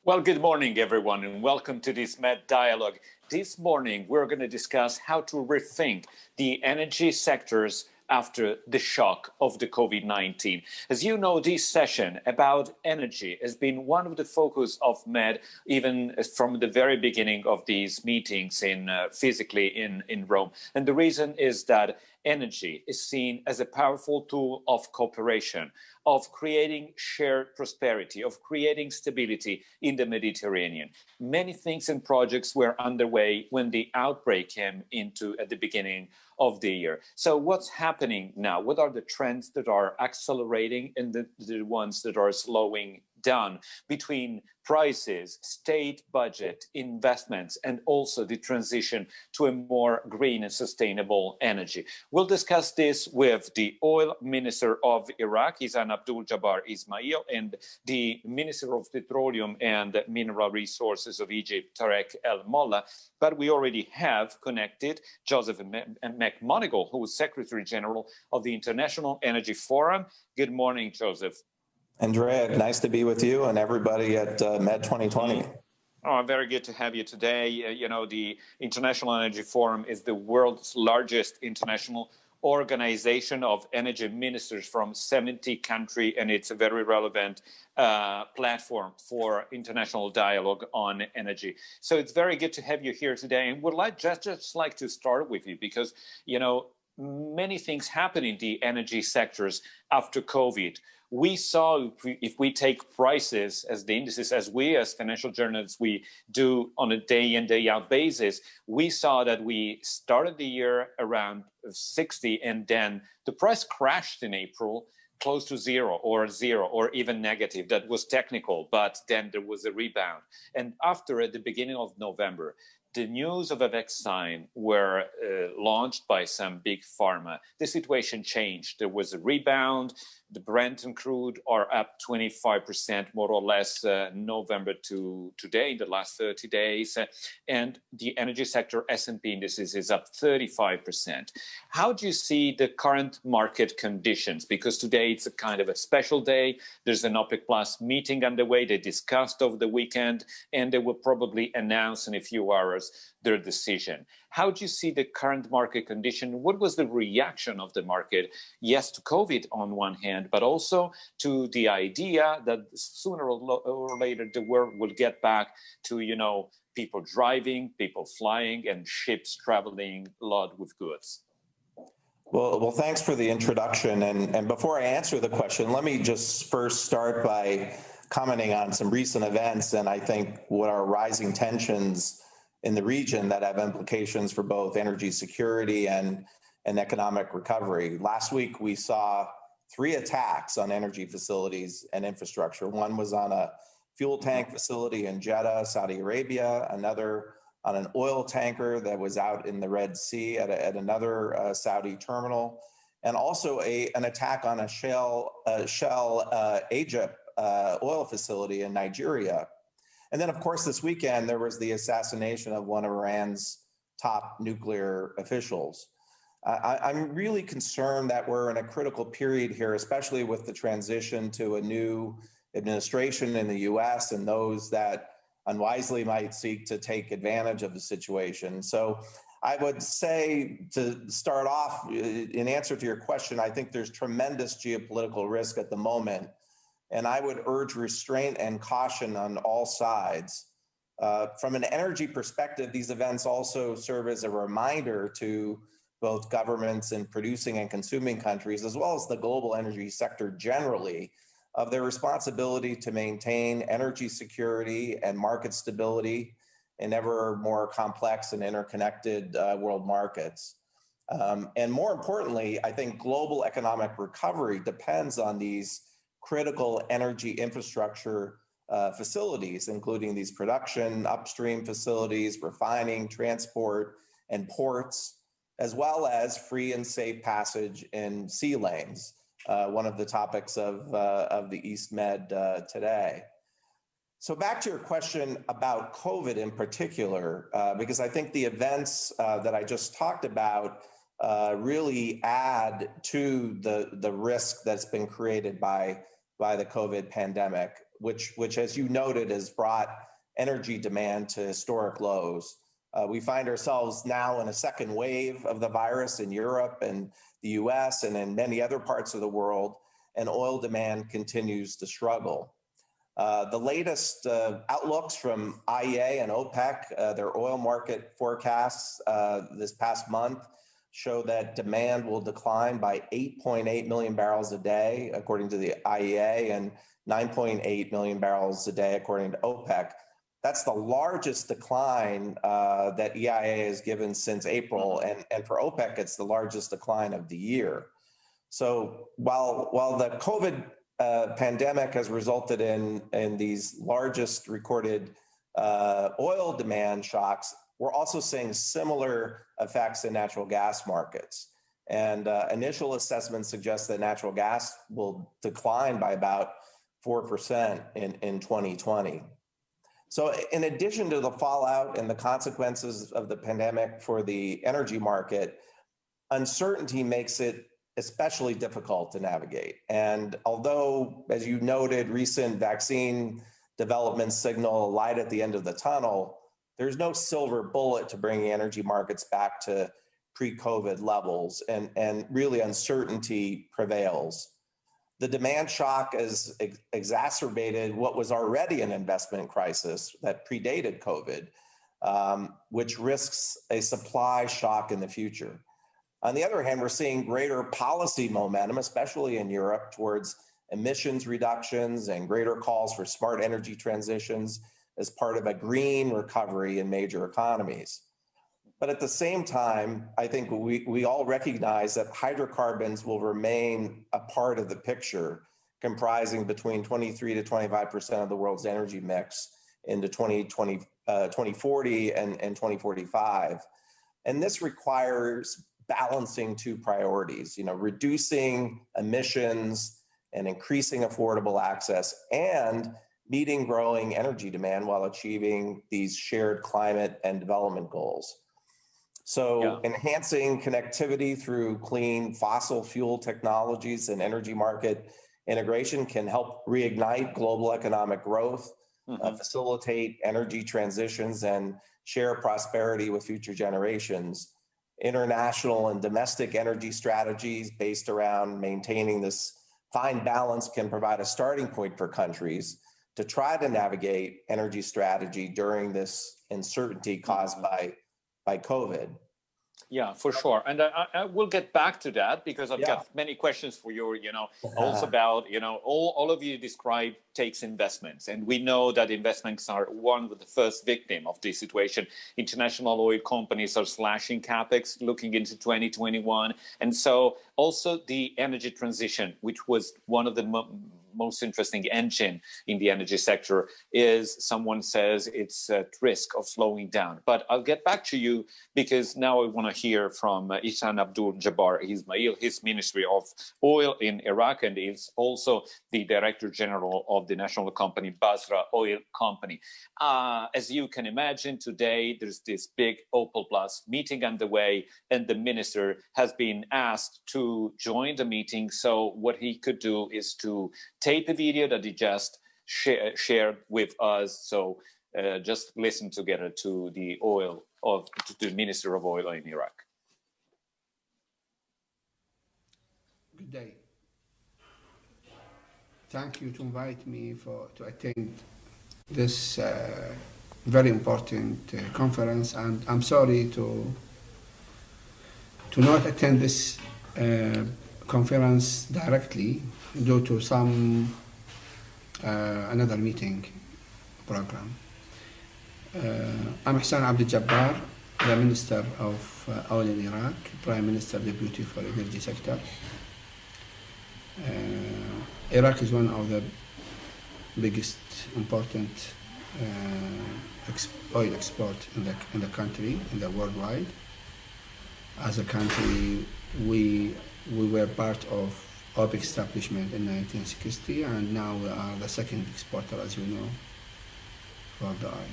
Well, good morning, everyone, and welcome to this Med Dialogue. This morning, we're going to discuss how to rethink the energy sectors after the shock of the COVID-19. As you know, this session about energy has been one of the focus of Med, even from the very beginning of these meetings physically in Rome. And the reason is that energy is seen as a powerful tool of cooperation, of creating shared prosperity, of creating stability in the Mediterranean. Many things and projects were underway when the outbreak came into at the beginning of the year. So what's happening now? What are the trends that are accelerating and the ones that are slowing down between prices, state budget, investments, and also the transition to a more green and sustainable energy? We'll discuss this with the oil minister of Iraq, Izan Abdul Jabbar Ismail, and the minister of petroleum and mineral resources of Egypt, Tarek El Molla. But we already have connected Joseph McMonigal, who is Secretary General of the International Energy Forum. Good morning, Joseph. Andrea, nice to be with you and everybody at Med 2020. Oh, very good to have you today. The International Energy Forum is the world's largest international organization of energy ministers from 70 countries, and it's a very relevant platform for international dialogue on energy. So it's very good to have you here today, and would just like to start with you because, many things happen in the energy sectors after COVID. We saw, if we take prices as the indices, as we as financial journalists, we do on a day in, day out basis, we saw that we started the year around 60 and then the price crashed in April close to zero or even negative. That was technical, but then there was a rebound. And after, at the beginning of November, the news of a vaccine were launched by some big pharma. The situation changed. There was a rebound. The Brent and crude are up 25% more or less November to today, in the last 30 days. And the energy sector S&P indices is up 35%. How do you see the current market conditions? Because today it's a kind of a special day. There's an OPEC Plus meeting underway. They discussed over the weekend, and they will probably announce in a few hours their decision. How do you see the current market condition? What was the reaction of the market? Yes, to COVID on one hand, but also to the idea that sooner or later the world will get back to, people driving, people flying, and ships traveling a lot with goods. Well, thanks for the introduction. And before I answer the question, let me just first start by commenting on some recent events and I think what are rising tensions in the region that have implications for both energy security and economic recovery. Last week, we saw 3 attacks on energy facilities and infrastructure. One was on a fuel tank facility in Jeddah, Saudi Arabia, another on an oil tanker that was out in the Red Sea at another Saudi terminal, and also an attack on a Shell Egypt oil facility in Nigeria. And then, of course, this weekend, there was the assassination of one of Iran's top nuclear officials. I'm really concerned that we're in a critical period here, especially with the transition to a new administration in the US and those that unwisely might seek to take advantage of the situation. So I would say, to start off, in answer to your question, I think there's tremendous geopolitical risk at the moment. And I would urge restraint and caution on all sides. From an energy perspective, these events also serve as a reminder to both governments in producing and consuming countries, as well as the global energy sector generally, of their responsibility to maintain energy security and market stability in ever more complex and interconnected world markets. And more importantly, I think global economic recovery depends on these critical energy infrastructure facilities, including these production, upstream facilities, refining, transport, and ports, as well as free and safe passage in sea lanes, one of the topics of the East Med today. So back to your question about COVID in particular, because I think the events that I just talked about really add to the risk that's been created by the COVID pandemic. which as you noted, has brought energy demand to historic lows. We find ourselves now in a second wave of the virus in Europe and the US and in many other parts of the world, and oil demand continues to struggle. The latest outlooks from IEA and OPEC, their oil market forecasts this past month show that demand will decline by 8.8 million barrels a day, according to the IEA, and 9.8 million barrels a day, according to OPEC. That's the largest decline that EIA has given since April, and for OPEC, it's the largest decline of the year. So while the COVID pandemic has resulted in these largest recorded oil demand shocks, we're also seeing similar effects in natural gas markets. And initial assessments suggest that natural gas will decline by about 4% in 2020. So in addition to the fallout and the consequences of the pandemic for the energy market, uncertainty makes it especially difficult to navigate. And although, as you noted, recent vaccine developments signal a light at the end of the tunnel, there's no silver bullet to bringing energy markets back to pre-COVID levels, and really uncertainty prevails. The demand shock has exacerbated what was already an investment crisis that predated COVID, which risks a supply shock in the future. On the other hand, we're seeing greater policy momentum, especially in Europe, towards emissions reductions and greater calls for smart energy transitions as part of a green recovery in major economies. But at the same time, I think we all recognize that hydrocarbons will remain a part of the picture, comprising between 23 to 25% of the world's energy mix into 2040 and 2045. And this requires balancing two priorities, reducing emissions and increasing affordable access, and meeting growing energy demand while achieving these shared climate and development goals. So enhancing connectivity through clean fossil fuel technologies and energy market integration can help reignite global economic growth, facilitate energy transitions, and share prosperity with future generations. International and domestic energy strategies based around maintaining this fine balance can provide a starting point for countries to try to navigate energy strategy during this uncertainty caused by COVID. Yeah, for sure. And I will get back to that because I've got many questions for you, also about, all of you describe takes investments. And we know that investments are one of the first victim of this situation. International oil companies are slashing capex looking into 2021. And so also the energy transition, which was one of the most interesting engine in the energy sector, is someone says it's at risk of slowing down. But I'll get back to you because now I want to hear from Ihsan Abdul Jabbar Ismail, his Ministry of Oil in Iraq, and he's also the Director General of the national company Basra Oil Company. As you can imagine, today there's this big Opal Plus meeting underway, and the minister has been asked to join the meeting. So what he could do is to tape a video that he just shared with us. So just listen together to the Minister of Oil in Iraq. Good day. Thank you to invite me to attend this very important conference, and I'm sorry to not attend this conference directly due to some another meeting program. I'm Ihsan Abdul Jabbar, the Minister of Oil in Iraq, Prime Minister Deputy for Energy Sector. Iraq is one of the biggest important oil export in the country, in the worldwide. As a country, we were part of OPEC establishment in 1960, and now we are the second exporter, as you know, for the oil.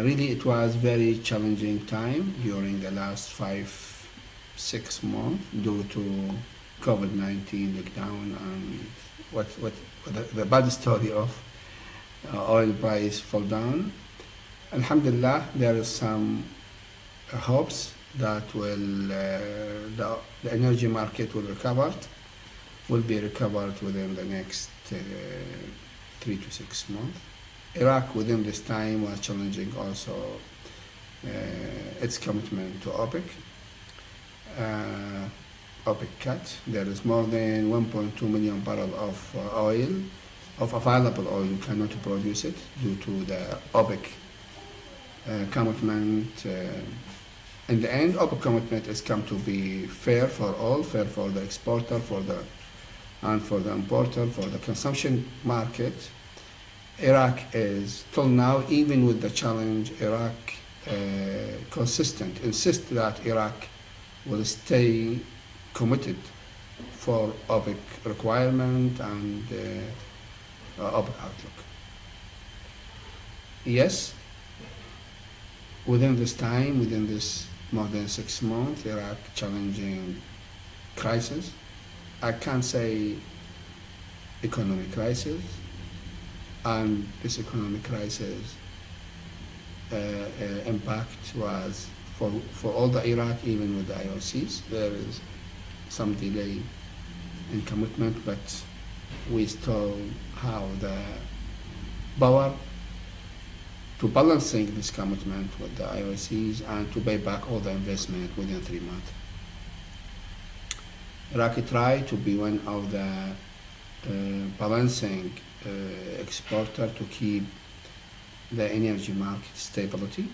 Really, it was very challenging time during the last 5-6 months due to COVID-19 lockdown and what the bad story of oil price fall down. Alhamdulillah, there is some hopes that the energy market will be recovered within the next 3 to 6 months. Iraq within this time was challenging also its commitment to OPEC. OPEC cut. There is more than 1.2 million barrels of oil, of available oil. You cannot produce it due to the OPEC commitment. In the end, OPEC commitment is come to be fair for all, fair for the exporter, and for the importer, for the consumption market. Iraq is, till now, even with the challenge, Iraq insists that Iraq will stay committed for OPEC requirement and OPEC outlook. Yes, within this time, within this more than 6 months, Iraq challenging crisis. I can't say economic crisis, and this economic crisis impact was for all the Iraq, even with the IOCs. There is some delay in commitment, but we still have the power to balancing this commitment with the IOCs and to pay back all the investment within 3 months. Iraq tried to be one of the balancing exporter to keep the energy market stability,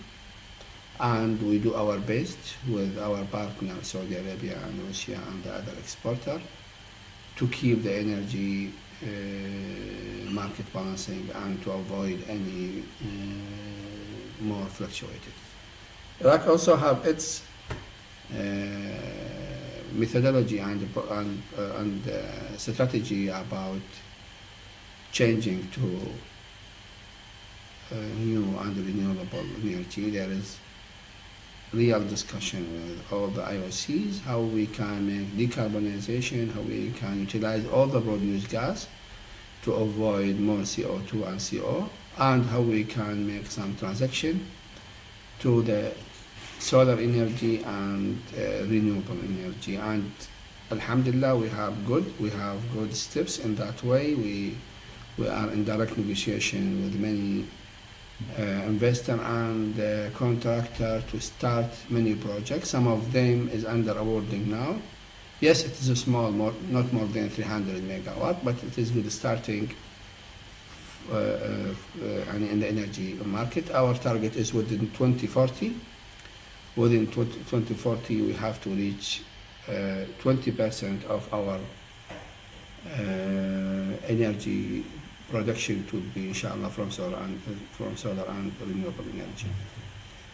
and we do our best with our partner Saudi Arabia and Russia and the other exporter to keep the energy market balancing and to avoid any more fluctuated. Iraq also have its methodology and strategy about changing to new and renewable energy. There is real discussion with all the IOCs, how we can make decarbonization, how we can utilize all the produced gas to avoid more CO2 and CO, and how we can make some transaction to the solar energy and renewable energy. And alhamdulillah, we have good steps in that way. We are in direct negotiation with many investor and contractor to start many projects. Some of them is under awarding now. Yes, it is a small, not more than 300 megawatt, but it is good starting in the energy market. Our target is within 2040. Within 2040, we have to reach 20% of our energy production to be, inshallah, from solar and renewable energy.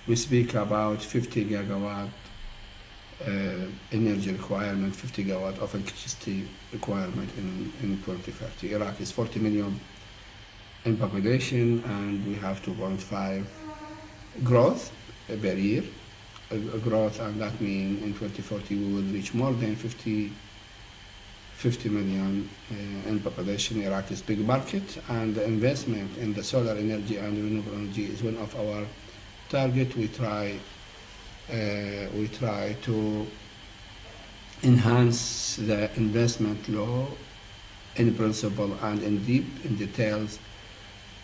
We speak about 50 gigawatt energy requirement, 50 gigawatt of electricity requirement in 2030. Iraq is 40 million in population, and we have 2.5 growth per year. Growth, and that means in 2040 we will reach more than 50 million in population. Iraq is big market, and the investment in the solar energy and renewable energy is one of our target. We try to enhance the investment law in principle and in details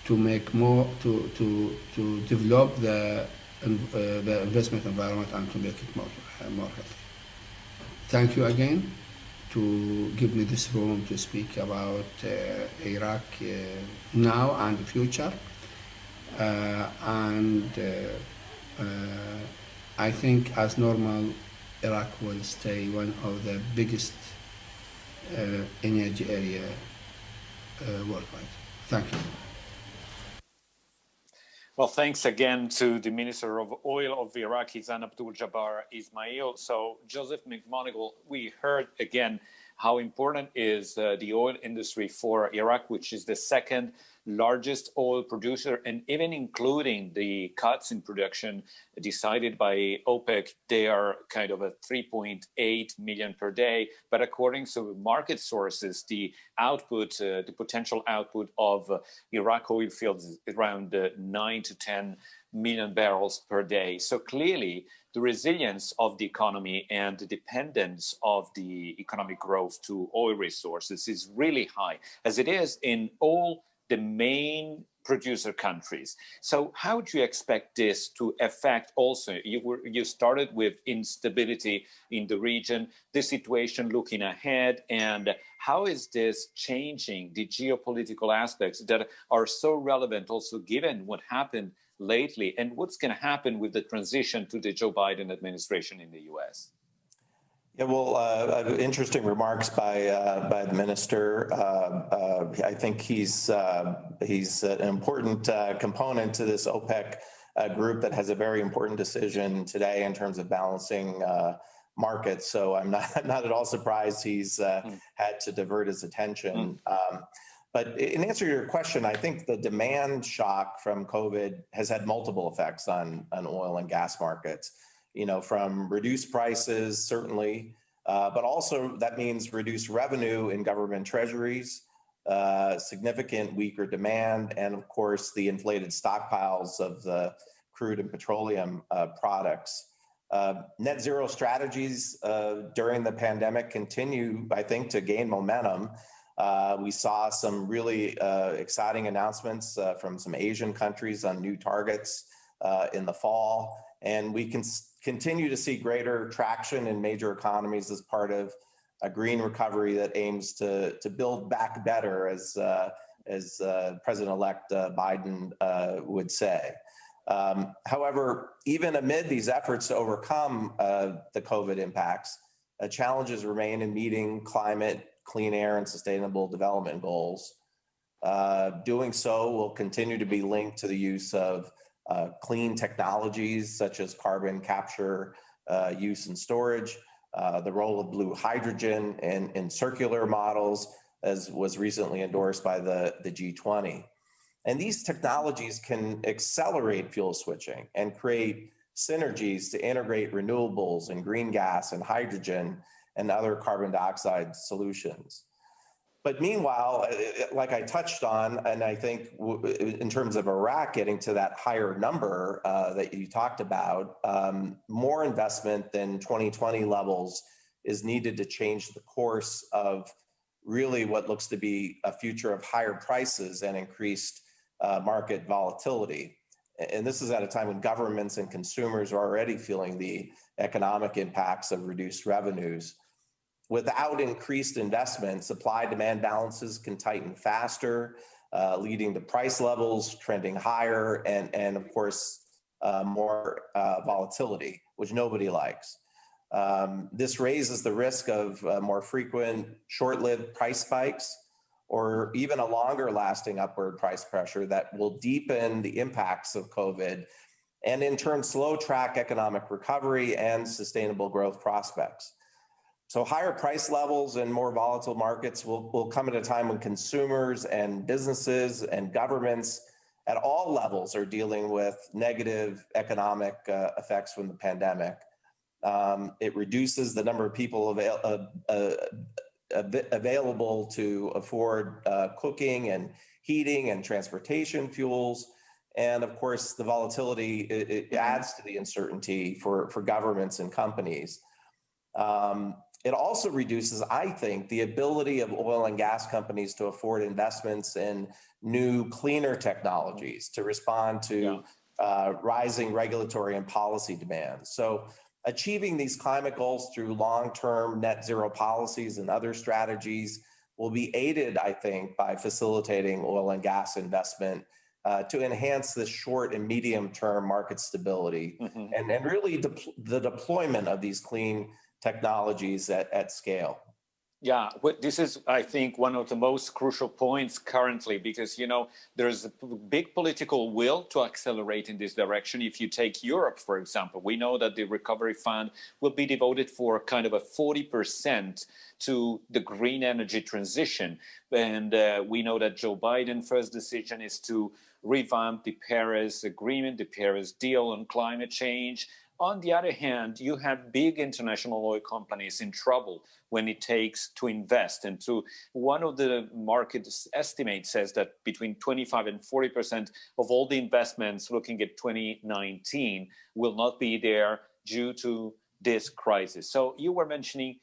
to make more to develop the investment environment and to make it more healthy. Thank you again to give me this room to speak about Iraq now and the future. I think, as normal, Iraq will stay one of the biggest energy area worldwide. Thank you. Well, thanks again to the Minister of Oil of Iraq, Hizan Abdul Jabbar Ismail. So, Joseph McMonigal, we heard again how important is the oil industry for Iraq, which is the second largest oil producer, and even including the cuts in production decided by OPEC, they are kind of a 3.8 million per day. But according to market sources, the output, the potential output of Iraq oil fields is around 9 to 10 million barrels per day. So clearly, the resilience of the economy and the dependence of the economic growth to oil resources is really high, as it is in all the main producer countries. So how do you expect this to affect also, you started with instability in the region, the situation looking ahead, and how is this changing the geopolitical aspects that are so relevant also given what happened lately, and what's going to happen with the transition to the Joe Biden administration in the U.S.? Yeah, well, interesting remarks by the minister. I think he's an important component to this OPEC group that has a very important decision today in terms of balancing markets. So I'm not at all surprised he's had to divert his attention. But in answer to your question, I think the demand shock from COVID has had multiple effects on oil and gas markets. You know, from reduced prices, certainly, but also that means reduced revenue in government treasuries, significant weaker demand, and of course, the inflated stockpiles of the crude and petroleum products. Net zero strategies during the pandemic continue, I think, to gain momentum. We saw some really exciting announcements from some Asian countries on new targets in the fall, and we can continue to see greater traction in major economies as part of a green recovery that aims to build back better, as President-elect Biden would say. However, even amid these efforts to overcome the COVID impacts, challenges remain in meeting climate, clean air, and sustainable development goals. Doing so will continue to be linked to the use of clean technologies such as carbon capture, use and storage, the role of blue hydrogen in circular models, as was recently endorsed by the G20. And these technologies can accelerate fuel switching and create synergies to integrate renewables and green gas and hydrogen and other carbon dioxide solutions. But meanwhile, like I touched on, and I think in terms of Iraq getting to that higher number that you talked about, more investment than 2020 levels is needed to change the course of really what looks to be a future of higher prices and increased market volatility. And this is at a time when governments and consumers are already feeling the economic impacts of reduced revenues. Without increased investment, supply-demand balances can tighten faster, leading to price levels trending higher and of course, more volatility, which nobody likes. This raises the risk of more frequent, short-lived price spikes, or even a longer-lasting upward price pressure that will deepen the impacts of COVID and in turn slow-track economic recovery and sustainable growth prospects. So higher price levels and more volatile markets will come at a time when consumers and businesses and governments at all levels are dealing with negative economic effects from the pandemic. It reduces the number of people available to afford cooking and heating and transportation fuels. And of course, the volatility, it adds to the uncertainty for governments and companies. It also reduces, I think, the ability of oil and gas companies to afford investments in new, cleaner technologies to respond to rising regulatory and policy demands. So achieving these climate goals through long-term net zero policies and other strategies will be aided, I think, by facilitating oil and gas investment to enhance the short and medium-term market stability and really the deployment of these clean technologies at scale. Yeah, this is, I think, one of the most crucial points currently because, there's a big political will to accelerate in this direction. If you take Europe, for example, we know that the recovery fund will be devoted for kind of a 40% to the green energy transition. And we know that Joe Biden's first decision is to revamp the Paris Agreement, the Paris deal on climate change. On the other hand, you have big international oil companies in trouble when it takes to invest. And one of the market estimates says that between 25 and 40% of all the investments looking at 2019 will not be there due to this crisis. So you were mentioning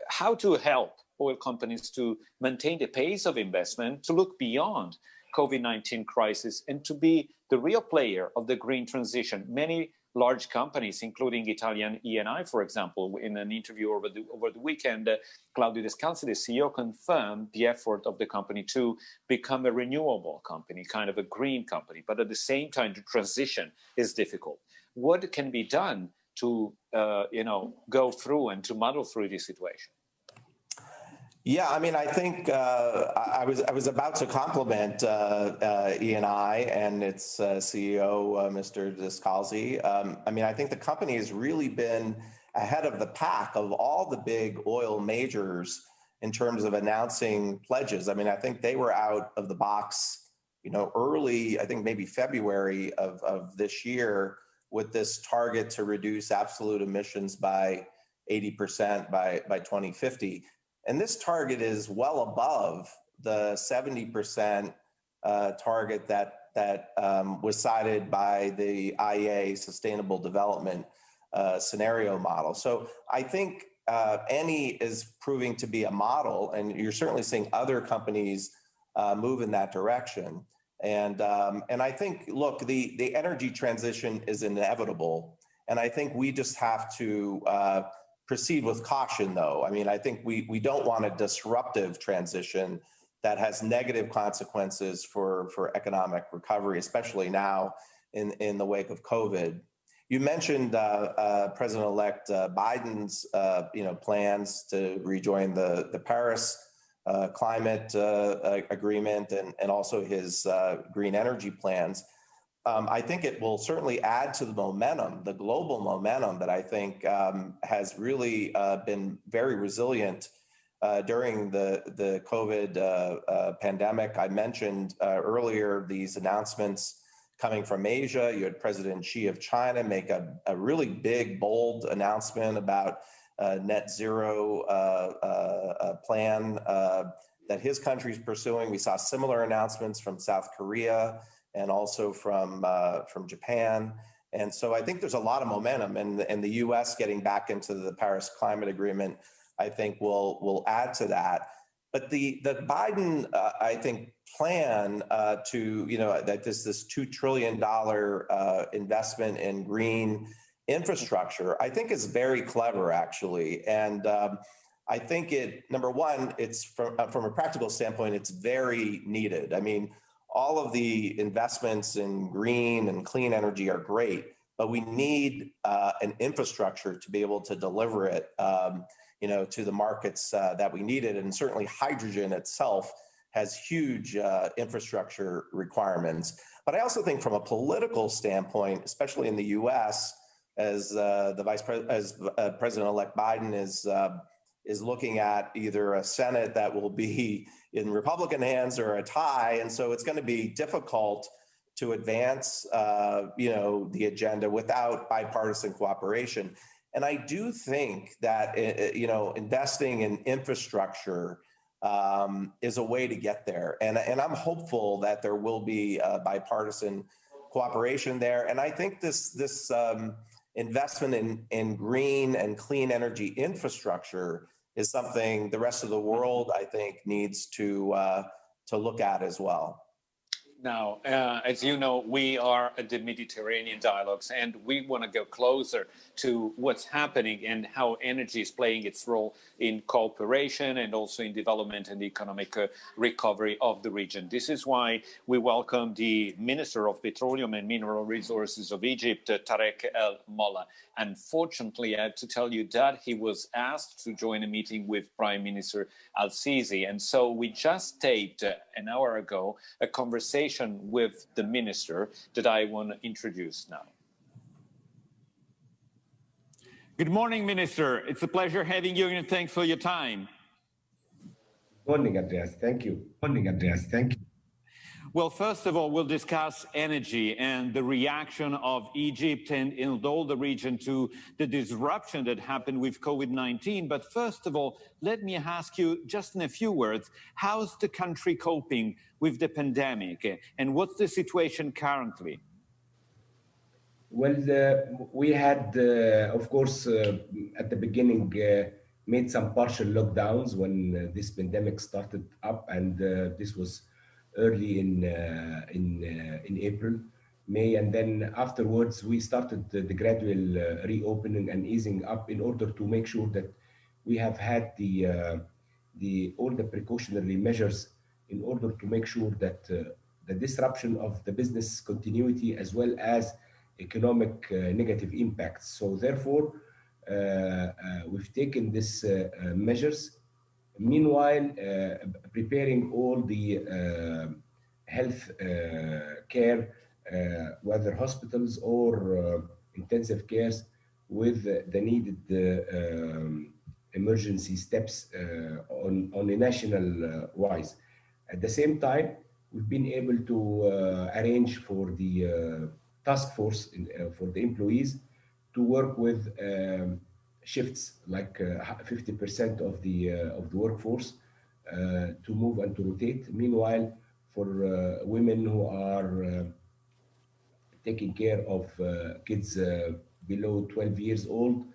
how to help oil companies to maintain the pace of investment, to look beyond COVID-19 crisis and to be the real player of the green transition. Many large companies, including Italian Eni, for example, in an interview over the weekend, Claudio Descalzi, the CEO, confirmed the effort of the company to become a renewable company, kind of a green company. But at the same time, the transition is difficult. What can be done to, go through and to muddle through this situation? Yeah, I mean, I think I was about to compliment Eni and its CEO, Mr. Descalzi. I mean, I think the company has really been ahead of the pack of all the big oil majors in terms of announcing pledges. I mean, I think they were out of the box, early, I think maybe February of this year with this target to reduce absolute emissions by 80% by 2050. And this target is well above the 70% target that was cited by the IEA Sustainable Development Scenario Model. So I think Eni is proving to be a model, and you're certainly seeing other companies move in that direction. And I think, look, the energy transition is inevitable, and I think we just have to proceed with caution, though. I mean, I think we don't want a disruptive transition that has negative consequences for economic recovery, especially now in the wake of COVID. You mentioned President-elect Biden's plans to rejoin the Paris climate agreement and also his green energy plans. I think it will certainly add to the momentum, the global momentum that I think has really been very resilient during the COVID pandemic. I mentioned earlier these announcements coming from Asia. You had President Xi of China make a really big, bold announcement about a net zero plan that his country is pursuing. We saw similar announcements from South Korea and also from Japan. And so I think there's a lot of momentum, and the U.S. getting back into the Paris Climate Agreement, I think will add to that. But the Biden, I think, plan that this $2 trillion investment in green infrastructure, I think is very clever, actually. And I think number one, it's from a practical standpoint, it's very needed. I mean, all of the investments in green and clean energy are great, but we need an infrastructure to be able to deliver it, to the markets that we need it. And certainly hydrogen itself has huge infrastructure requirements. But I also think from a political standpoint, especially in the U.S., as President-elect Biden is looking at either a Senate that will be in Republican hands or a tie. And so it's going to be difficult to advance, the agenda without bipartisan cooperation. And I do think that, investing in infrastructure is a way to get there. And I'm hopeful that there will be bipartisan cooperation there. And I think this investment in green and clean energy infrastructure is something the rest of the world, I think, needs to look at as well. Now, as you know, we are at the Mediterranean dialogues, and we want to go closer to what's happening and how energy is playing its role in cooperation and also in development and economic recovery of the region. This is why we welcome the Minister of Petroleum and Mineral Resources of Egypt, Tarek El Molla. Unfortunately, I have to tell you that he was asked to join a meeting with Prime Minister Al-Sisi. And so we just taped an hour ago a conversation with the minister that I want to introduce now. Good morning, Minister. It's a pleasure having you, and thanks for your time. Morning, Andreas. Thank you. Morning, Andreas. Thank you. Well, first of all, we'll discuss energy and the reaction of Egypt and in all the region to the disruption that happened with COVID-19. But first of all, let me ask you just in a few words, how's the country coping with the pandemic and what's the situation currently? Well, we had, of course, at the beginning, made some partial lockdowns when this pandemic started up, and this was early in April, May, and then afterwards we started the gradual reopening and easing up in order to make sure that we have had all the precautionary measures in order to make sure that the disruption of the business continuity as well as economic negative impacts. So therefore, we've taken these measures. Meanwhile, preparing all the health care, whether hospitals or intensive cares, with the needed emergency steps on a national wise. At the same time, we've been able to arrange for the task force for the employees to work with shifts, like 50% of the workforce to move and to rotate. Meanwhile, for women who are taking care of kids below 12 years old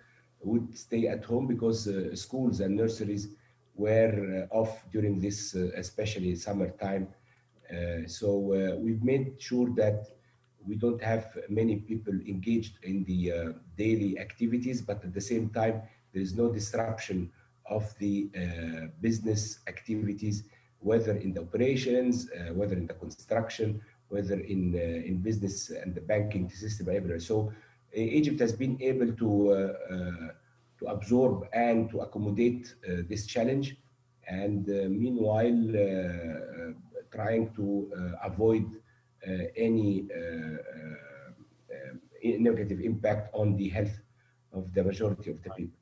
would stay at home because schools and nurseries were off during this, especially summertime. So we've made sure that we don't have many people engaged in the daily activities, but at the same time, there is no disruption of the business activities, whether in the operations, whether in the construction, whether in business and the banking system, everywhere. So Egypt has been able to absorb and to accommodate this challenge, and meanwhile trying to avoid any negative impact on the health of the majority of the people.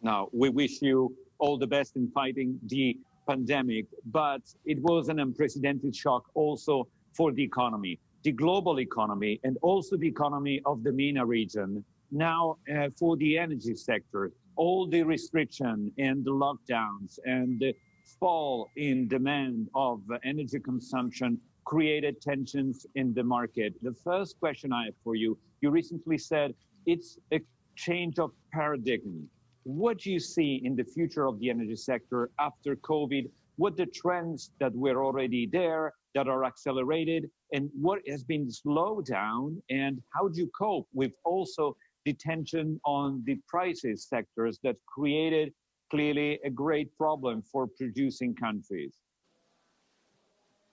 Now, we wish you all the best in fighting the pandemic, but it was an unprecedented shock also for the economy, the global economy, and also the economy of the MENA region. Now, for the energy sector, all the restriction and the lockdowns and the fall in demand of energy consumption created tensions in the market. The first question I have for you, you recently said it's a change of paradigm. What do you see in the future of the energy sector after COVID? What the trends that were already there that are accelerated, and what has been slowed down, and how do you cope with also the tension on the prices sectors that created clearly a great problem for producing countries?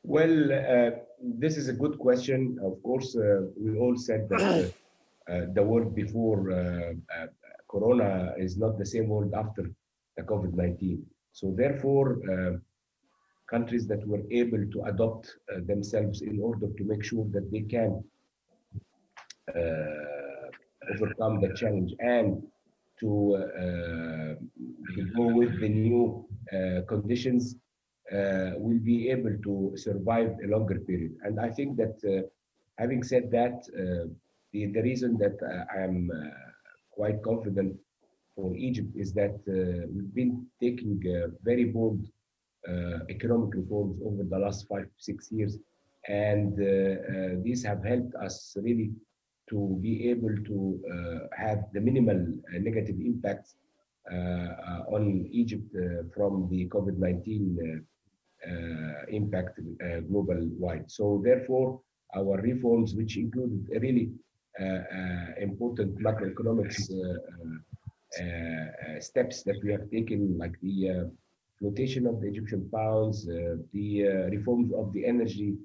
Well, this is a good question. Of course, we all said that the world before Corona is not the same world after the COVID-19. So therefore, countries that were able to adopt themselves in order to make sure that they can overcome the challenge and to go with the new conditions will be able to survive a longer period. And I think that having said that, the reason that I'm quite confident for Egypt is that we've been taking very bold economic reforms over the last 5-6 years, and these have helped us really to be able to have the minimal negative impacts on Egypt from the COVID-19 impact global wide. So therefore, our reforms, which included really important macroeconomics steps that we have taken, like the flotation of the Egyptian pounds, the reforms of the energy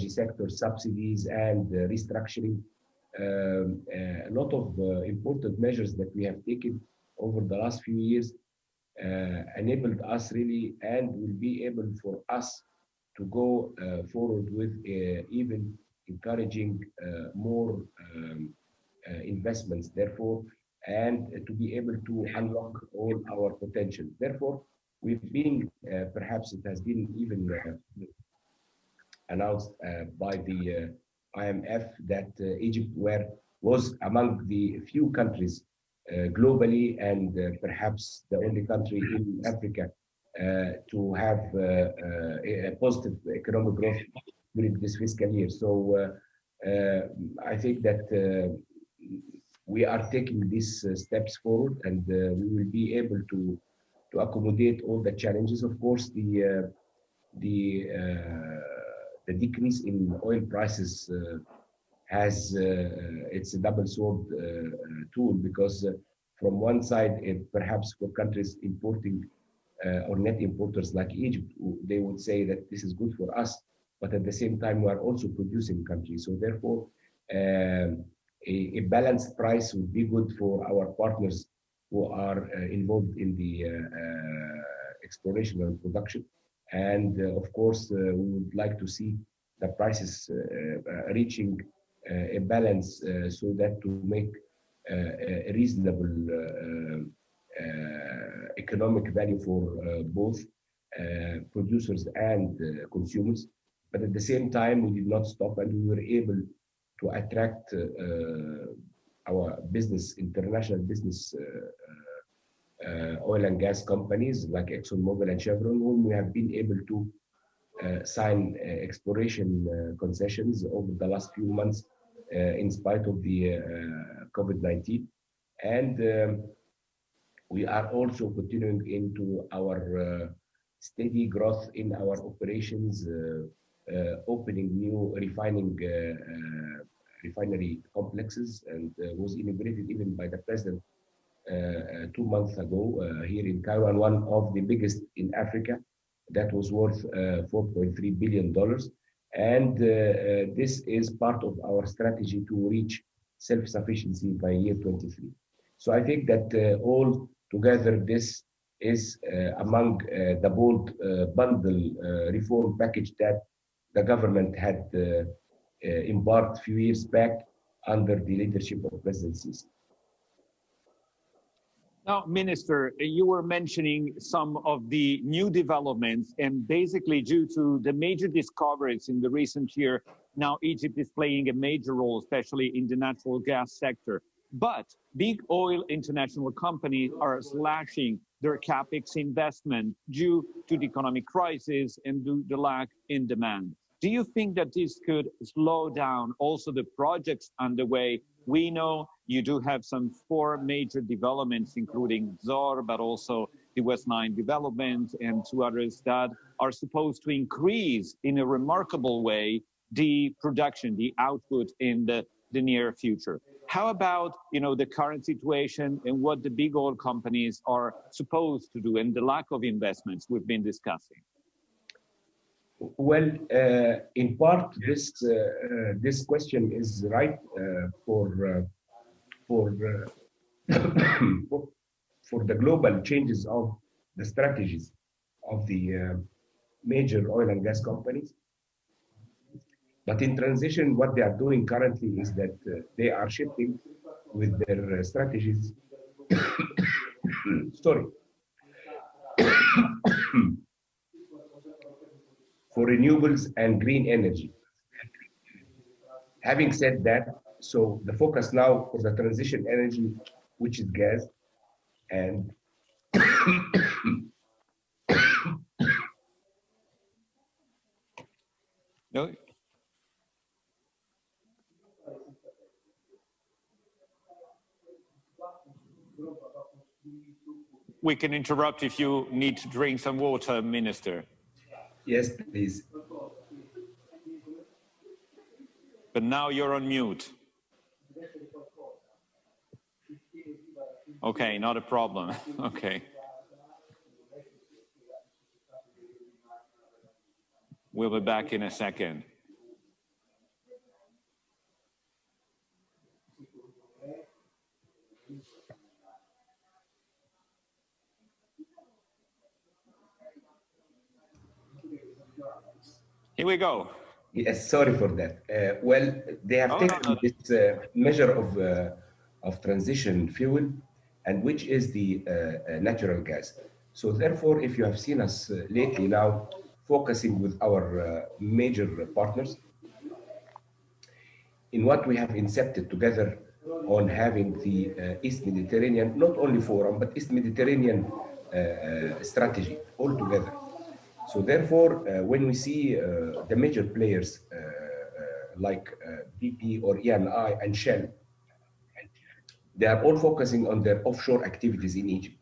sector subsidies and restructuring. A lot of important measures that we have taken over the last few years enabled us really, and will be able for us to go forward with even encouraging more investments, therefore, and to be able to unlock all our potential. Therefore, we've been, perhaps it has been even announced by the IMF that Egypt was among the few countries globally, and perhaps the only country in Africa to have a positive economic growth during this fiscal year. So I think that we are taking these steps forward, and we will be able to accommodate all the challenges. Of course, the decrease in oil prices has it's a double sword tool, because from one side, perhaps for countries importing or net importers like Egypt, they would say that this is good for us, but at the same time, we are also producing countries. So therefore, a balanced price would be good for our partners who are involved in the exploration and production. And of course, we would like to see the prices reaching a balance so that to make a reasonable economic value for both producers and consumers. But at the same time, we did not stop, and we were able to attract our business, international business, oil and gas companies like ExxonMobil and Chevron, whom we have been able to sign exploration concessions over the last few months in spite of the COVID-19. And we are also continuing into our steady growth in our operations, opening new refinery complexes, and was inaugurated even by the president 2 months ago here in Cairo, and one of the biggest in Africa that was worth $4.3 billion. And this is part of our strategy to reach self-sufficiency by year 23. So I think that all together, this is among the bold bundle reform package that the government had embarked a few years back under the leadership of President Sisi. Now, Minister, you were mentioning some of the new developments, and basically due to the major discoveries in the recent year, now Egypt is playing a major role, especially in the natural gas sector. But big oil international companies are slashing their capex investment due to the economic crisis and due to the lack in demand. Do you think that this could slow down also the projects underway? We know you do have some 4 major developments, including Zohr, but also the West Nile development and 2 others that are supposed to increase in a remarkable way the production, the output in the near future. How about, the current situation and what the big oil companies are supposed to do and the lack of investments we've been discussing? Well, in part, this question is right for the global changes of the strategies of the major oil and gas companies. But in transition, what they are doing currently is that they are shifting with their strategies. Sorry. For renewables and green energy. Having said that, so the focus now for the transition energy, which is gas, and No. we can interrupt if you need to drink some water, Minister. Yes, please. But now you're on mute. Okay, not a problem. Okay. We'll be back in a second. Here we go. Yes, sorry for that. Well, they have taken this measure of transition fuel, and which is the natural gas. So therefore, if you have seen us lately now focusing with our major partners in what we have incepted together on having the East Mediterranean, not only forum, but East Mediterranean strategy altogether. So therefore, when we see the major players like BP or ENI and Shell, they are all focusing on their offshore activities in Egypt.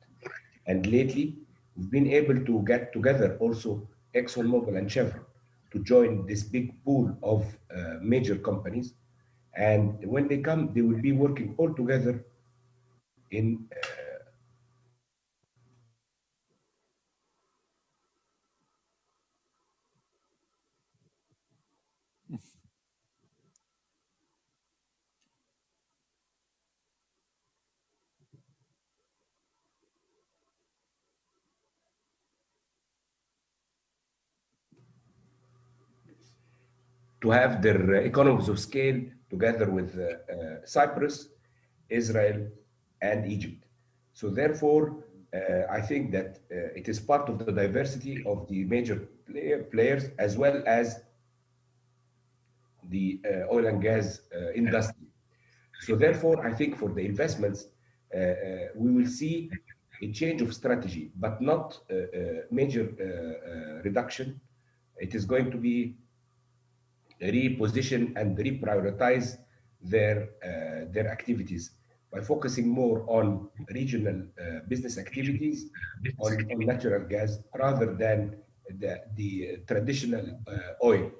And lately, we've been able to get together also ExxonMobil and Chevron to join this big pool of major companies. And when they come, they will be working all together in to have their economies of scale together with Cyprus, Israel, and Egypt. So therefore, I think that it is part of the diversity of the major players as well as the oil and gas industry. So therefore, I think for the investments, we will see a change of strategy, but not a major reduction. It is going to be reposition and reprioritize their activities by focusing more on regional business activities on natural gas rather than the traditional oil.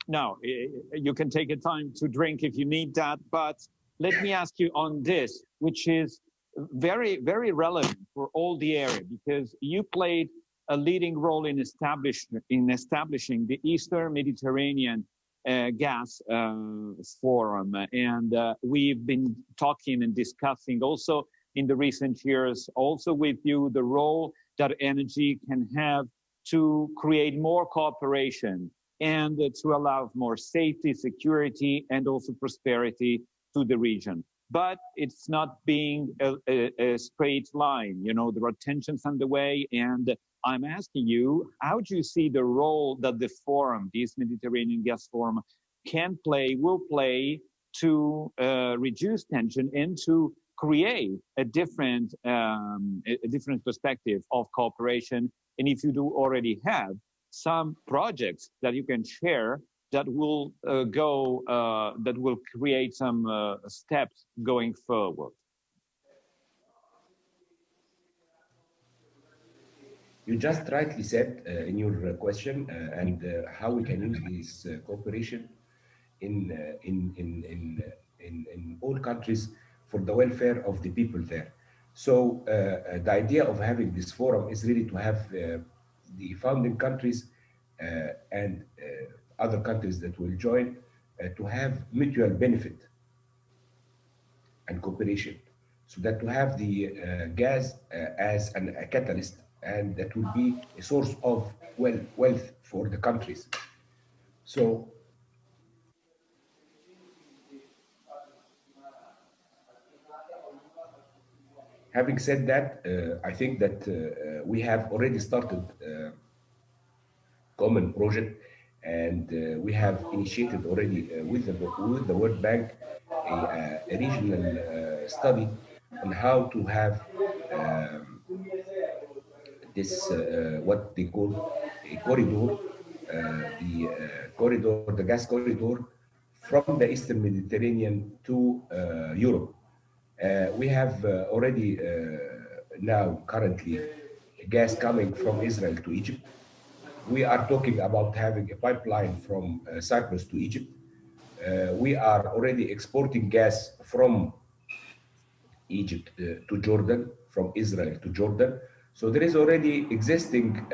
Now, you can take a time to drink if you need that, but let me ask you on this, which is very, very relevant for all the area, because you played a leading role in establishing the Eastern Mediterranean Gas Forum. And we've been talking and discussing also in the recent years, also with you, the role that energy can have to create more cooperation and to allow more safety, security, and also prosperity to the region. But it's not being a straight line. You know, there are tensions on the way, and I'm asking you, how do you see the role that the forum, the East Mediterranean Gas Forum, can play, will play to reduce tension and to create a different perspective of cooperation? And if you do already have some projects that you can share that will that will create some steps going forward. You just rightly said in your question and how we can use this cooperation in all countries for the welfare of the people there. So the idea of having this forum is really to have the founding countries and other countries that will join to have mutual benefit and cooperation, so that to have the gas as a catalyst, and that will be a source of wealth for the countries. So having said that, I think that we have already started common project, and we have initiated already with the World Bank a regional study on how to have this what they call a corridor, the gas corridor from the Eastern Mediterranean to Europe. We have already now currently gas coming from Israel to Egypt. We are talking about having a pipeline from Cyprus to Egypt. We are already exporting gas from Egypt to Jordan, from Israel to Jordan. So there is already existing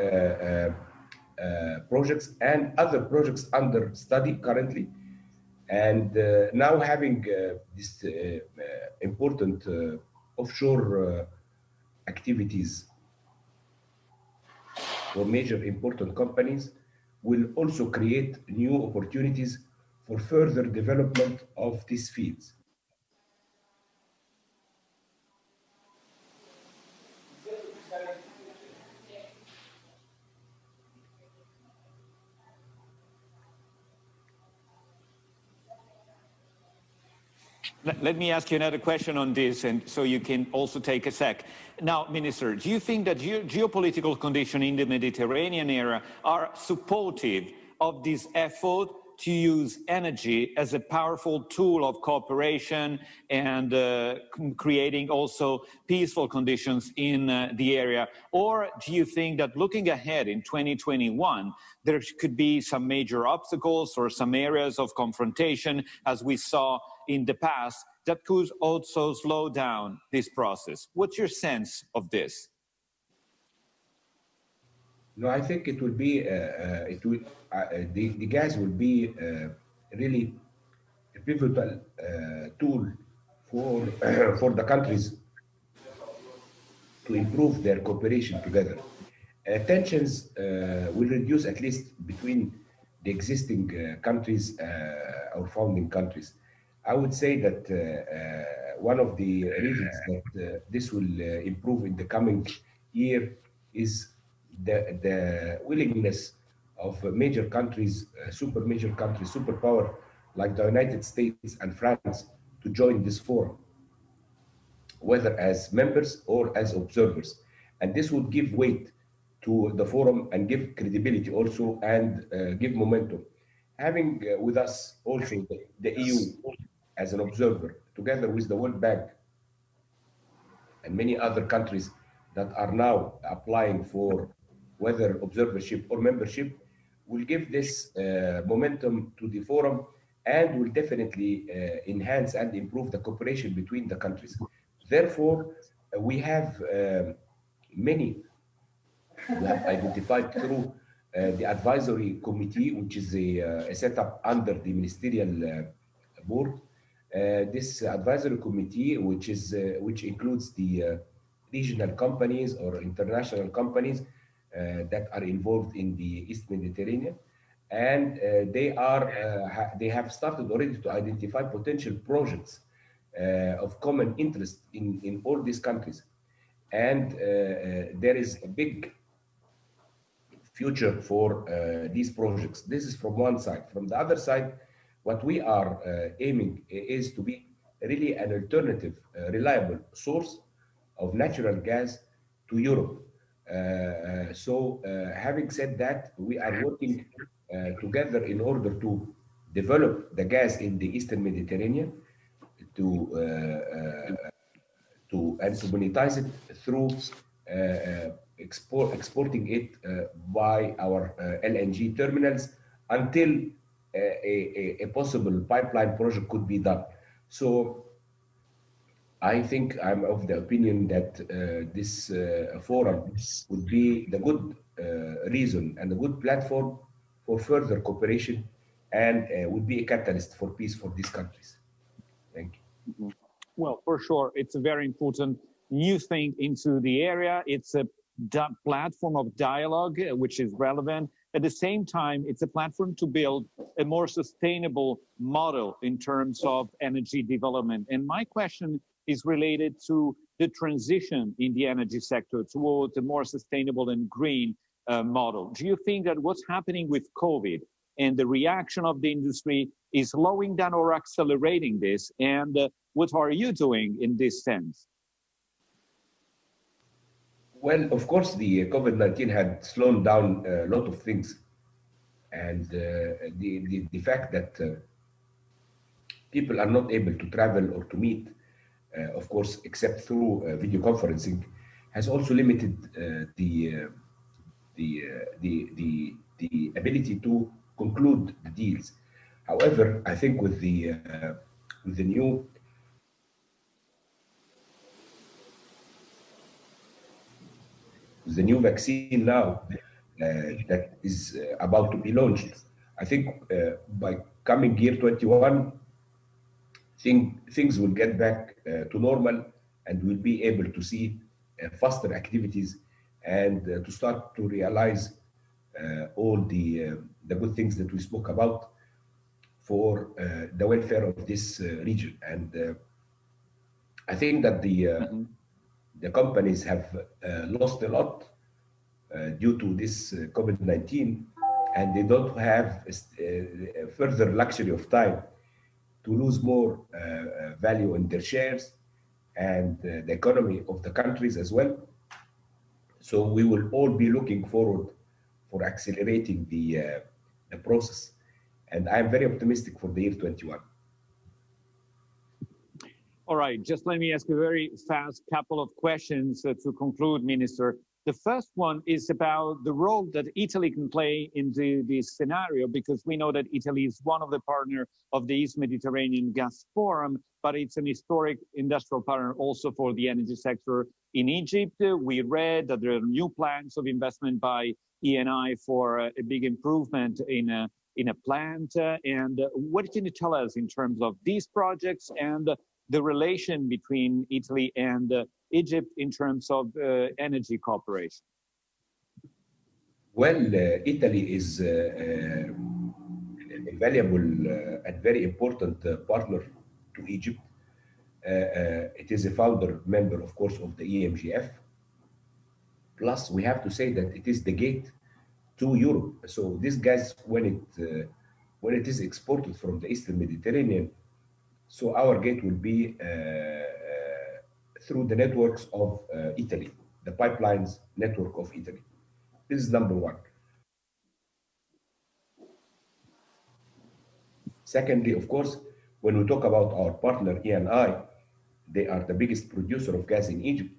projects and other projects under study currently. And now having this important offshore activities for major important companies will also create new opportunities for further development of these fields. Let me ask you another question on this, and so you can also take a sec. Now, Minister, do you think that geopolitical conditions in the Mediterranean area are supportive of this effort to use energy as a powerful tool of cooperation and creating also peaceful conditions in the area? Or do you think that looking ahead in 2021, there could be some major obstacles or some areas of confrontation, as we saw in the past, that could also slow down this process? What's your sense of this? No, I think it will be the gas will be really a pivotal tool for for the countries to improve their cooperation together. Tensions will reduce at least between the existing countries or founding countries. I would say that one of the reasons that this will improve in the coming year is the willingness of major countries, super major countries, superpower like the United States and France to join this forum, whether as members or as observers. And this would give weight to the forum and give credibility also and give momentum. Having with us also the EU as an observer, together with the World Bank and many other countries that are now applying for whether observership or membership, will give this momentum to the forum and will definitely enhance and improve the cooperation between the countries. Therefore, we have we have identified through the advisory committee, which is a setup under the ministerial board. This advisory committee, which includes the regional companies or international companies that are involved in the East Mediterranean, and they have started already to identify potential projects of common interest in all these countries. And there is a big future for these projects. This is from one side. From the other side, what we are aiming is to be really an alternative, reliable source of natural gas to Europe. Having said that, we are working together in order to develop the gas in the Eastern Mediterranean to monetize it through exporting it by our LNG terminals until a possible pipeline project could be done. So I think I'm of the opinion that this forum would be the good reason and a good platform for further cooperation and would be a catalyst for peace for these countries. Thank you. Mm-hmm. Well, for sure, it's a very important new thing into the area. It's a platform of dialogue, which is relevant. At the same time, it's a platform to build a more sustainable model in terms of energy development. And my question is related to the transition in the energy sector towards a more sustainable and green model. Do you think that what's happening with COVID and the reaction of the industry is slowing down or accelerating this? And what are you doing in this sense? Well, of course, the COVID-19 had slowed down a lot of things. And the fact that people are not able to travel or to meet of course, except through video conferencing, has also limited the ability to conclude the deals. However, I think with the new vaccine now that is about to be launched, I think by coming year 21, things will get back to normal, and we'll be able to see faster activities and to start to realize all the good things that we spoke about for the welfare of this region. And I think that the companies have lost a lot due to this COVID-19, and they don't have further luxury of time to lose more value in their shares and the economy of the countries as well. So we will all be looking forward for accelerating the process. And I'm very optimistic for the year 21. All right, just let me ask a very fast couple of questions to conclude, Minister. The first one is about the role that Italy can play in this scenario, because we know that Italy is one of the partners of the East Mediterranean Gas Forum, but it's an historic industrial partner also for the energy sector in Egypt. We read that there are new plans of investment by ENI for a big improvement in a plant. And what can you tell us in terms of these projects and the relation between Italy and Egypt in terms of energy cooperation? Well, Italy is a valuable and very important partner to Egypt. It is a founder member, of course, of the EMGF. Plus, we have to say that it is the gate to Europe. So this gas, when it is exported from the Eastern Mediterranean, so our gate will be through the networks of Italy, the pipelines network of Italy. This is number one. Secondly, of course, when we talk about our partner ENI, they are the biggest producer of gas in Egypt.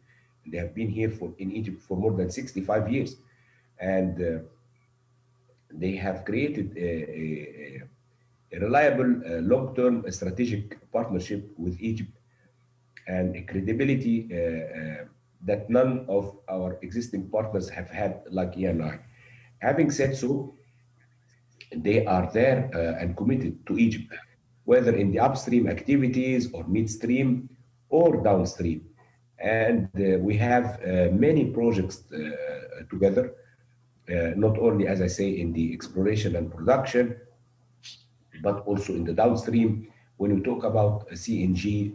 They have been here in Egypt for more than 65 years. And they have created a reliable long-term strategic partnership with Egypt, and a credibility that none of our existing partners have had, like ENI. Having said so, they are there and committed to Egypt, whether in the upstream activities or midstream or downstream. And we have many projects together, not only, as I say, in the exploration and production, but also in the downstream when we talk about CNG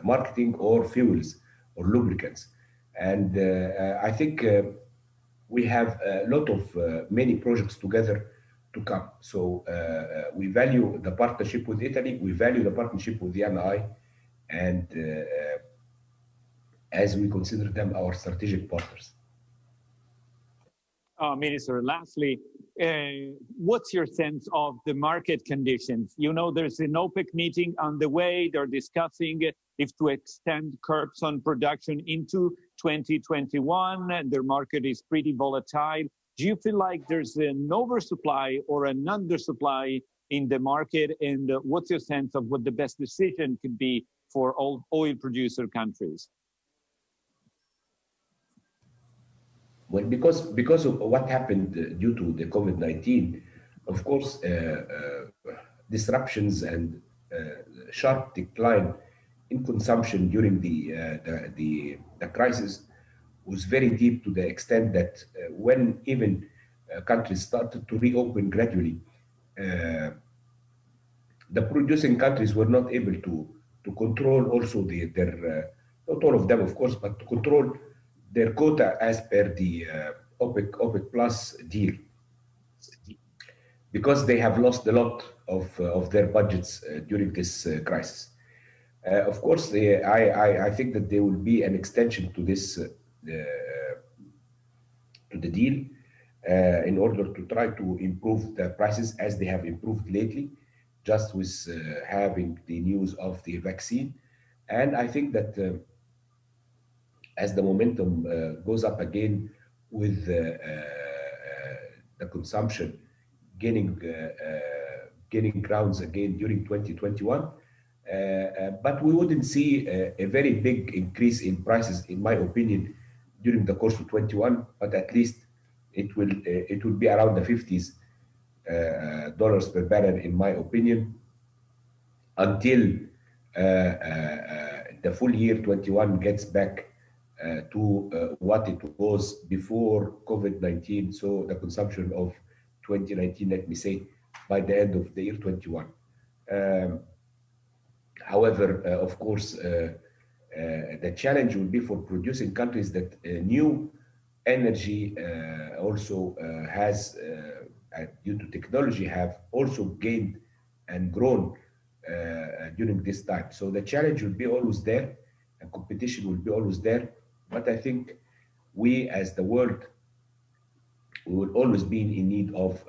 marketing or fuels or lubricants. And I think we have a lot of many projects together to come. So we value the partnership with Italy, we value the partnership with the ENI, and as we consider them our strategic partners. Minister, lastly, what's your sense of the market conditions? You know, there's an OPEC meeting on the way. They're discussing if to extend curbs on production into 2021. Their market is pretty volatile. Do you feel like there's an oversupply or an undersupply in the market? And what's your sense of what the best decision could be for all oil producer countries? Well, because of what happened due to the COVID-19, of course, disruptions and sharp decline in consumption during the crisis was very deep, to the extent that when even countries started to reopen gradually, the producing countries were not able to control also their not all of them, of course, but to control their quota as per the OPEC Plus deal, because they have lost a lot of their budgets during this crisis. Of course, I think that there will be an extension to this to the deal in order to try to improve the prices as they have improved lately, just with having the news of the vaccine. And I think that as the momentum goes up again with the consumption gaining gaining grounds again during 2021, but we wouldn't see a very big increase in prices, in my opinion, during the course of 21. But at least it will be around the 50s dollars per barrel, in my opinion, until the full year 21 gets back to what it was before COVID-19. So the consumption of 2019, let me say, by the end of the year 21. However, of course, the challenge will be for producing countries that new energy also has, due to technology, have also gained and grown during this time. So the challenge will be always there, and competition will be always there. But I think we, as the world, we will always be in need of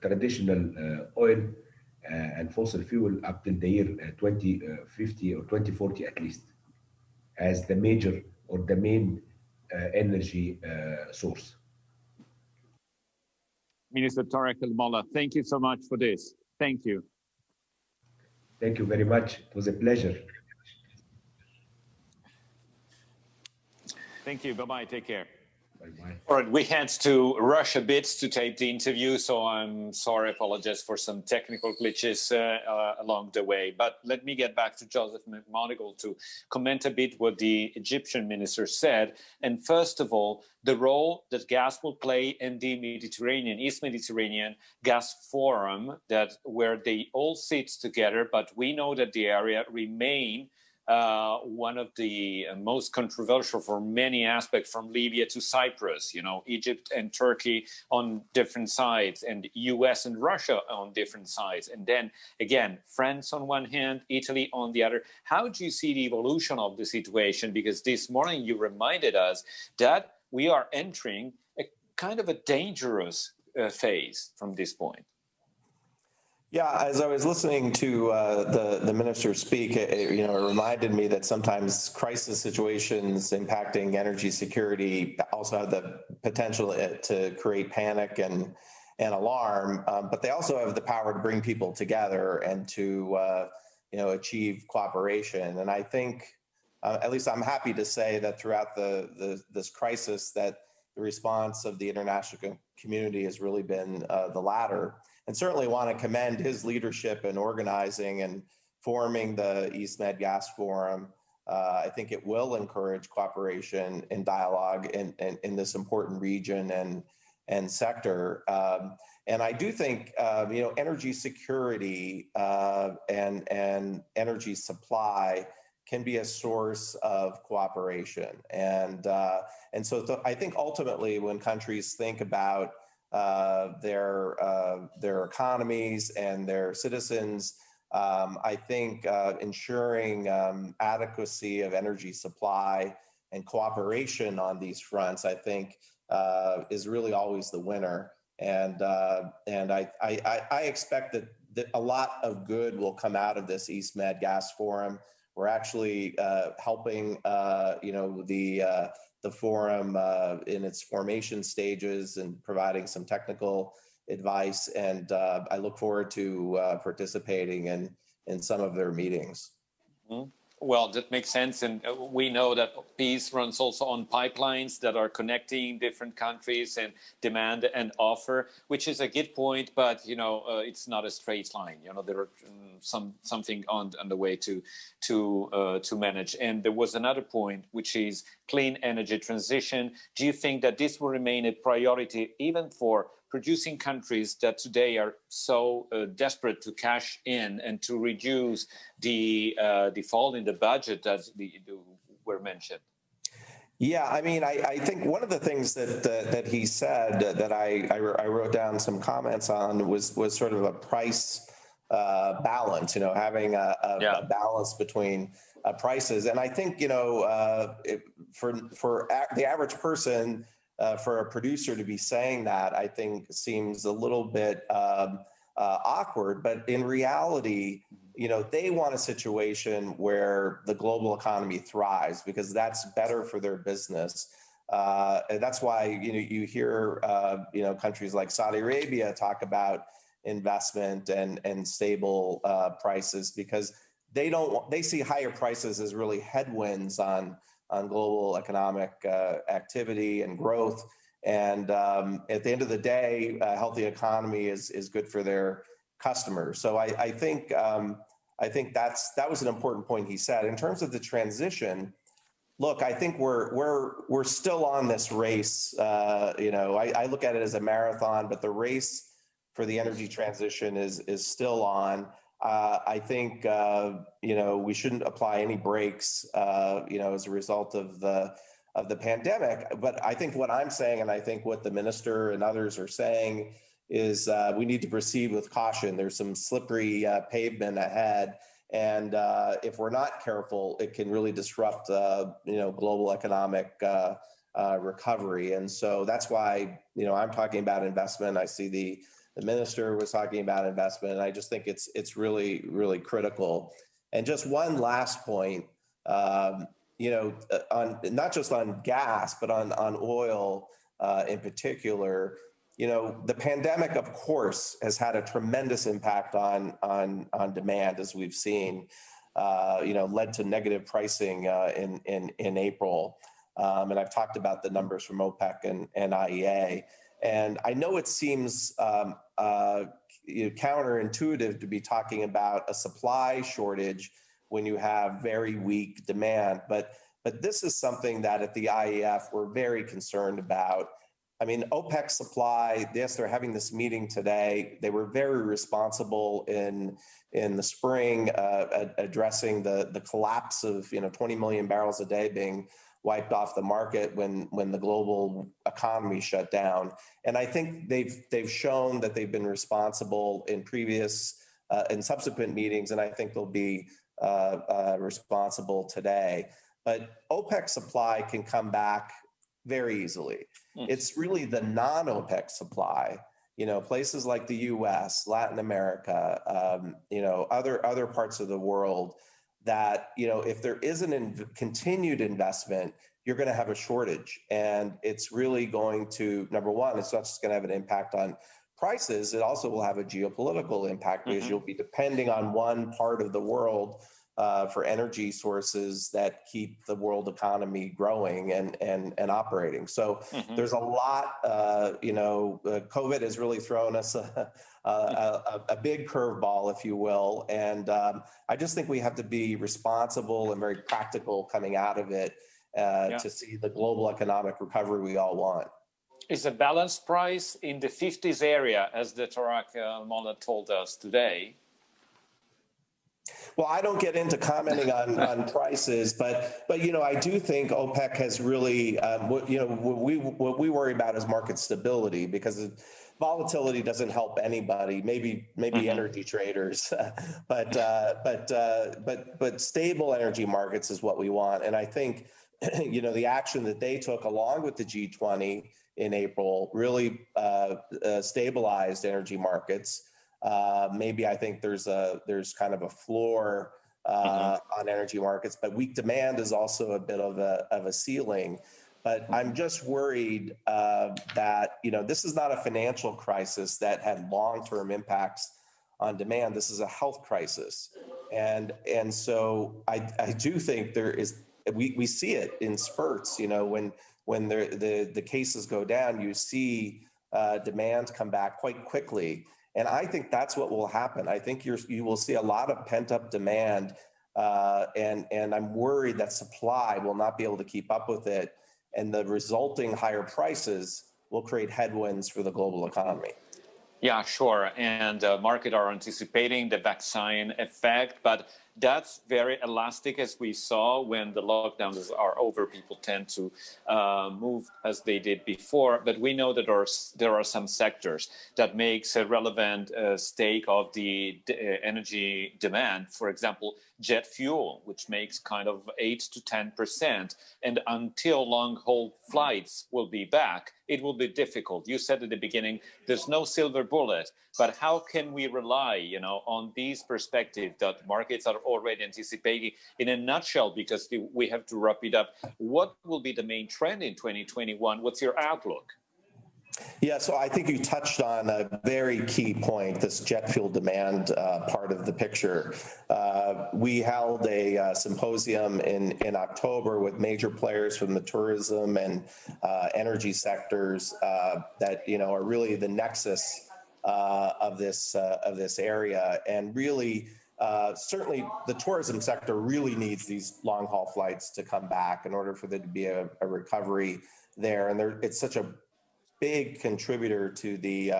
traditional oil and fossil fuel up till the year 2050 or 2040 at least, as the major or the main energy source. Minister Tarek El Molla, thank you so much for this. Thank you. Thank you very much. It was a pleasure. Thank you. Bye-bye. Take care. Bye-bye. All right, we had to rush a bit to tape the interview, so I'm sorry, apologize for some technical glitches along the way. But let me get back to Joseph McMoneagle to comment a bit what the Egyptian minister said. And first of all, the role that gas will play in the Mediterranean, East Mediterranean Gas Forum, where they all sit together, but we know that the area remain one of the most controversial for many aspects, from Libya to Cyprus, Egypt and Turkey on different sides, and US and Russia on different sides. And then again, France on one hand, Italy on the other. How do you see the evolution of the situation? Because this morning you reminded us that we are entering a kind of a dangerous phase from this point. Yeah, as I was listening to the minister speak, it reminded me that sometimes crisis situations impacting energy security also have the potential to create panic and alarm, but they also have the power to bring people together and to achieve cooperation. And I think, at least I'm happy to say that throughout this crisis, that the response of the international community has really been the latter. And certainly want to commend his leadership in organizing and forming the East Med Gas Forum. I think it will encourage cooperation and dialogue in this important region and sector. And I do think energy security and energy supply can be a source of cooperation. And so I think ultimately, when countries think about their economies and their citizens, I think ensuring adequacy of energy supply and cooperation on these fronts, I think, is really always the winner. And I expect that a lot of good will come out of this East Med Gas Forum. We're actually helping the forum in its formation stages and providing some technical advice. And I look forward to participating in some of their meetings. Mm-hmm. Well, that makes sense. And we know that peace runs also on pipelines that are connecting different countries and demand and offer, which is a good point. But, it's not a straight line. There are something on the way to manage. And there was another point, which is clean energy transition. Do you think that this will remain a priority even for producing countries that today are so desperate to cash in and to reduce the fall in the budget that were mentioned? Yeah, I mean, I think one of the things that he said that I wrote down some comments on was sort of a price balance, having a balance between prices. And I think, for the average person, for a producer to be saying that, I think seems a little bit awkward. But in reality, they want a situation where the global economy thrives because that's better for their business. And that's why, you hear, countries like Saudi Arabia talk about investment and stable prices because they see higher prices as really headwinds on global economic activity and growth. And at the end of the day, a healthy economy is good for their customers. So I think that was an important point he said. In terms of the transition, look, I think we're still on this race. I look at it as a marathon, but the race for the energy transition is still on. I think we shouldn't apply any brakes, as a result of the pandemic. But I think what I'm saying, and I think what the minister and others are saying, is we need to proceed with caution. There's some slippery pavement ahead, and if we're not careful, it can really disrupt global economic recovery. And so that's why I'm talking about investment. I see the minister was talking about investment, and I just think it's really, really critical. And just one last point, on not just on gas, but on oil in particular. The pandemic, of course, has had a tremendous impact on demand, as we've seen. Led to negative pricing in April, and I've talked about the numbers from OPEC and IEA. And I know it seems counterintuitive to be talking about a supply shortage when you have very weak demand, but this is something that at the IEF we're very concerned about. I mean, OPEC supply, yes, they're having this meeting today. They were very responsible in the spring, addressing the collapse of 20 million barrels a day being wiped off the market when the global economy shut down. And I think they've shown that they've been responsible in previous and subsequent meetings, and I think they'll be responsible today. But OPEC supply can come back very easily. It's really the non-OPEC supply, places like the US, Latin America, other parts of the world that, if there isn't continued investment, you're going to have a shortage. And it's really going to, number one, it's not just going to have an impact on prices, it also will have a geopolitical impact because you'll be depending on one part of the world for energy sources that keep the world economy growing and operating. So there's a lot, COVID has really thrown us a big curveball, if you will. And I just think we have to be responsible and very practical coming out of it to see the global economic recovery we all want. Is a balanced price in the 50s area, as the Tarak Mullah told us today? Well, I don't get into commenting on prices, but I do think OPEC has really what we worry about is market stability, because volatility doesn't help anybody. Maybe energy traders, but stable energy markets is what we want. And I think the action that they took along with the G20 in April really stabilized energy markets. Maybe I think there's kind of a floor on energy markets, but weak demand is also a bit of a ceiling. But I'm just worried that this is not a financial crisis that had long-term impacts on demand. This is a health crisis, and so I do think we see it in spurts. When the cases go down, you see demand come back quite quickly. And I think that's what will happen. I think you will see a lot of pent-up demand, and I'm worried that supply will not be able to keep up with it, and the resulting higher prices will create headwinds for the global economy. Yeah, sure. And market are anticipating the vaccine effect, but That's very elastic, as we saw when the lockdowns are over. People tend to move as they did before. But we know that there are some sectors that makes a relevant stake of the energy demand. For example, jet fuel, which makes kind of 8 to 10%. And until long-haul flights will be back, it will be difficult. You said at the beginning, there's no silver bullet, but how can we rely, on these perspectives that markets are already anticipating? In a nutshell, because we have to wrap it up, what will be the main trend in 2021? What's your outlook? Yeah, so I think you touched on a very key point, this jet fuel demand part of the picture. We held a symposium in October with major players from the tourism and energy sectors that are really the nexus of this area, and really. Certainly, the tourism sector really needs these long-haul flights to come back in order for there to be a recovery there. And it's such a big contributor to the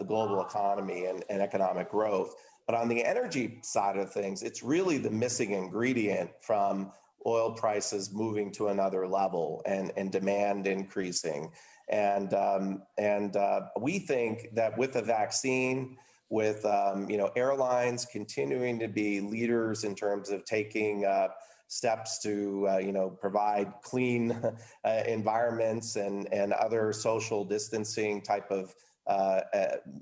global economy and economic growth. But on the energy side of things, it's really the missing ingredient from oil prices moving to another level and demand increasing. And we think that with the vaccine, with airlines continuing to be leaders in terms of taking steps to provide clean environments and other social distancing type of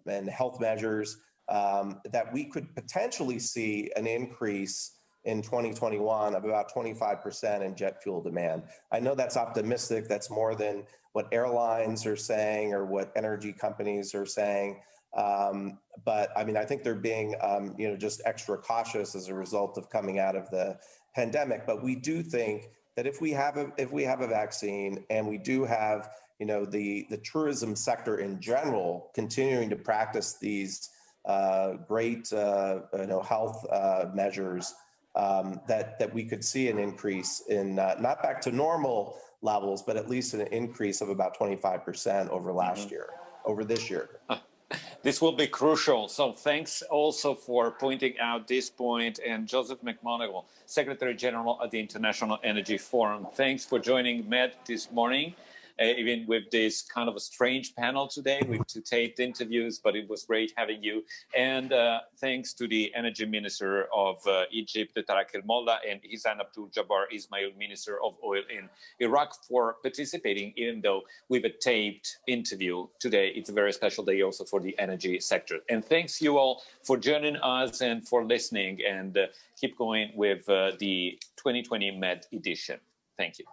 and health measures, that we could potentially see an increase in 2021 of about 25% in jet fuel demand. I know that's optimistic. That's more than what airlines are saying or what energy companies are saying. But I mean, I think they're being, just extra cautious as a result of coming out of the pandemic. But we do think that if we have a vaccine, and we do have, the tourism sector in general continuing to practice these great, health measures, that we could see an increase in not back to normal levels, but at least an increase of about 25% over this year. This will be crucial. So thanks also for pointing out this point. And Joseph McMoneagle, Secretary General at the International Energy Forum, thanks for joining MED this morning. Even with this kind of a strange panel today with two taped interviews, but it was great having you. And thanks to the Energy Minister of Egypt, Tarak El Molla, and Hisan Abdul Jabbar Ismail, Minister of Oil in Iraq, for participating, even though with a taped interview today. It's a very special day also for the energy sector. And thanks you all for joining us and for listening, and keep going with the 2020 MED edition. Thank you.